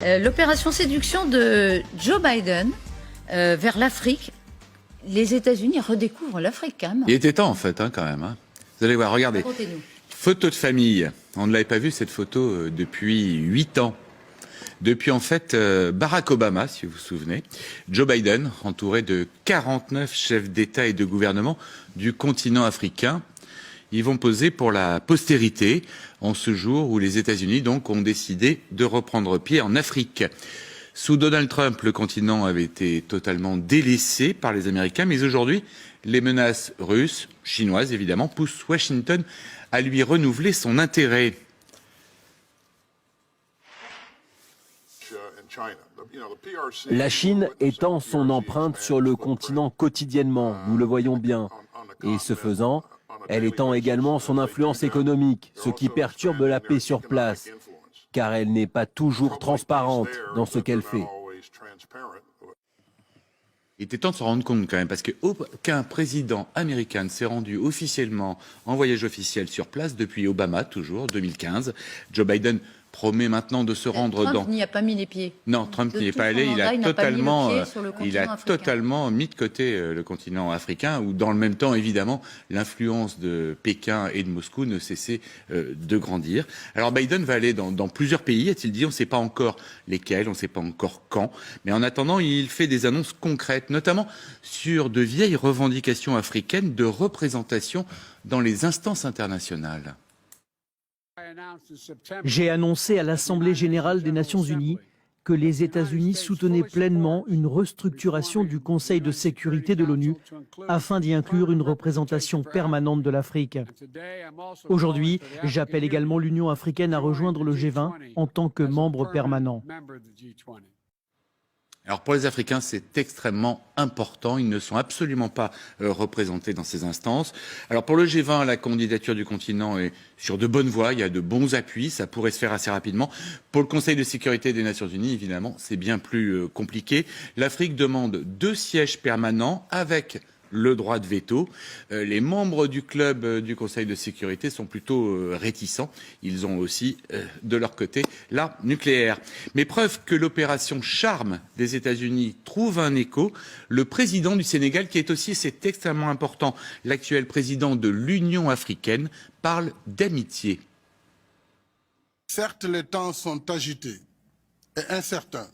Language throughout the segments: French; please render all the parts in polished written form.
L'opération séduction de Joe Biden vers l'Afrique, les États-Unis redécouvrent l'Afrique quand même. Il était temps en fait, quand même. Vous allez voir, regardez. Racontez-nous. Photo de famille. On ne l'avait pas vu cette photo depuis 8 ans. Depuis en fait Barack Obama, si vous vous souvenez, Joe Biden, entouré de 49 chefs d'État et de gouvernement du continent africain. Ils vont poser pour la postérité en ce jour où les États-Unis donc ont décidé de reprendre pied en Afrique. Sous Donald Trump, le continent avait été totalement délaissé par les Américains, mais aujourd'hui, les menaces russes, chinoises évidemment, poussent Washington à lui renouveler son intérêt. La Chine étend son empreinte sur le continent quotidiennement, nous le voyons bien. Et ce faisant, elle étend également son influence économique, ce qui perturbe la paix sur place, car elle n'est pas toujours transparente dans ce qu'elle fait. Il était temps de se rendre compte quand même, parce qu'aucun président américain ne s'est rendu officiellement en voyage officiel sur place depuis Obama, toujours, 2015. Joe Biden promet maintenant de se rendre Trump n'y a pas mis les pieds. Non, Trump n'y est pas allé. Il a totalement mis de côté le continent africain, où dans le même temps, évidemment, l'influence de Pékin et de Moscou ne cessait de grandir. Alors Biden va aller dans plusieurs pays, a-t-il dit. On ne sait pas encore lesquels, on ne sait pas encore quand. Mais en attendant, il fait des annonces concrètes, notamment sur de vieilles revendications africaines de représentation dans les instances internationales. J'ai annoncé à l'Assemblée générale des Nations unies que les États-Unis soutenaient pleinement une restructuration du Conseil de sécurité de l'ONU afin d'y inclure une représentation permanente de l'Afrique. Aujourd'hui, j'appelle également l'Union africaine à rejoindre le G20 en tant que membre permanent. Alors pour les Africains, c'est extrêmement important. Ils ne sont absolument pas représentés dans ces instances. Alors pour le G20, la candidature du continent est sur de bonnes voies. Il y a de bons appuis. Ça pourrait se faire assez rapidement. Pour le Conseil de sécurité des Nations Unies, évidemment, c'est bien plus compliqué. L'Afrique demande 2 sièges permanents avec le droit de veto. Les membres du club du Conseil de sécurité sont plutôt réticents. Ils ont aussi, de leur côté, l'arme nucléaire. Mais preuve que l'opération Charme des États-Unis trouve un écho, le président du Sénégal, qui est aussi, c'est extrêmement important, l'actuel président de l'Union africaine, parle d'amitié. Certes, les temps sont agités et incertains.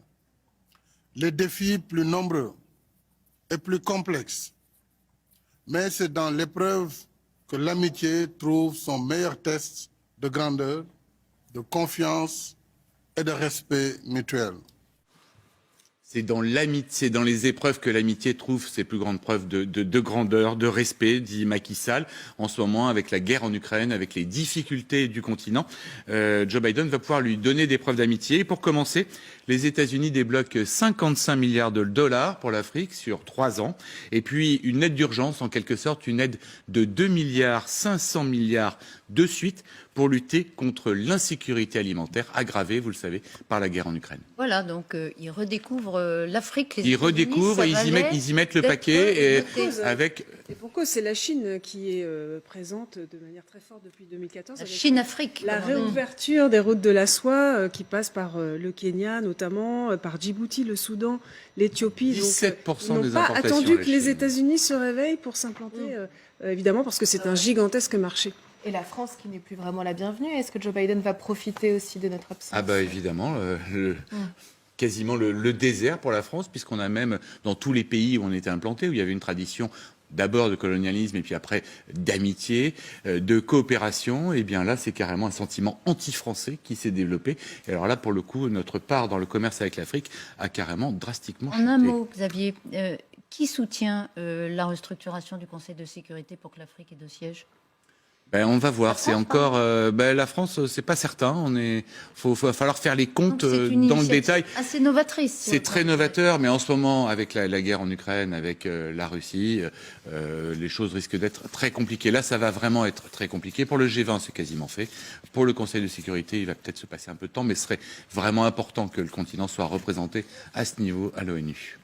Les défis plus nombreux et plus complexes. Mais c'est dans l'épreuve que l'amitié trouve son meilleur test de grandeur, de confiance et de respect mutuel. C'est dans les épreuves que l'amitié trouve ses plus grandes preuves de grandeur, de respect, dit Macky Sall. En ce moment, avec la guerre en Ukraine, avec les difficultés du continent, Joe Biden va pouvoir lui donner des preuves d'amitié. Et pour commencer, les États-Unis débloquent 55 milliards de dollars pour l'Afrique sur 3 ans. Et puis une aide d'urgence, en quelque sorte, une aide de 2 milliards 500 milliards de suite pour lutter contre l'insécurité alimentaire aggravée, vous le savez, par la guerre en Ukraine. Voilà, donc ils redécouvrent l'Afrique. Ils redécouvrent, ils y mettent le paquet. Et pour cause, c'est la Chine qui est présente de manière très forte depuis 2014. La Chine-Afrique. La réouverture des routes de la soie qui passent par le Kenya notamment, par Djibouti, le Soudan, l'Éthiopie. 17% donc, des ils n'ont pas importations attendu à la que les Chine. États-Unis se réveillent pour s'implanter, évidemment, parce que c'est un gigantesque marché. Et la France qui n'est plus vraiment la bienvenue, est-ce que Joe Biden va profiter aussi de notre absence? Ah bah évidemment, quasiment le désert pour la France, puisqu'on a même, dans tous les pays où on était implanté, où il y avait une tradition d'abord de colonialisme et puis après d'amitié, de coopération, et bien là c'est carrément un sentiment anti-français qui s'est développé. Et alors là pour le coup, notre part dans le commerce avec l'Afrique a carrément drastiquement chuté. En un mot, Xavier, qui soutient la restructuration du Conseil de sécurité pour que l'Afrique ait 2 sièges? On va voir. C'est encore la France, c'est pas certain. Va falloir faire les comptes dans le détail. Assez novatrice. C'est très novateur, mais en ce moment, avec la guerre en Ukraine, avec la Russie, les choses risquent d'être très compliquées. Là, ça va vraiment être très compliqué. Pour le G20, c'est quasiment fait. Pour le Conseil de sécurité, il va peut-être se passer un peu de temps, mais ce serait vraiment important que le continent soit représenté à ce niveau à l'ONU.